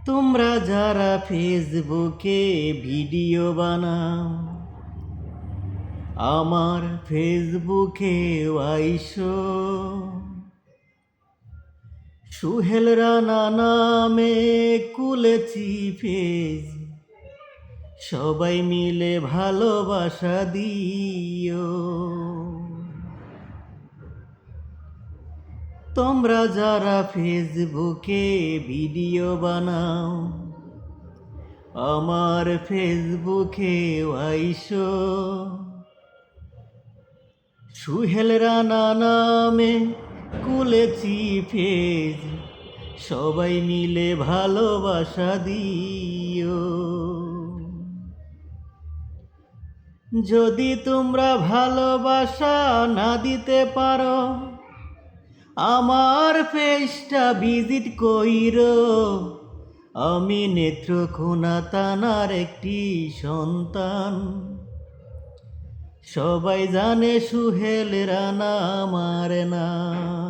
তোমরা যারা ফেসবুকে ভিডিও বানাও, আমার ফেসবুকে আইসো। সুহেল রানা নামে খুলেছি পেজ, সবাই মিলে ভালোবাসা দিও। তোমরা যারা ফেসবুকে ভিডিও বানাও, আমার ফেসবুকে আইসো। সুহেল রানা নামে খুলেছি পেজ, সবাই মিলে ভালোবাসা দিও। যদি তোমরা ভালোবাসা না দিতে পারো, আমার পেজটা ভিজিট কইরো। আমি নেত্রকোনা থানার একটি সন্তান, সবাই জানে সুহেল রানা আমার নাম।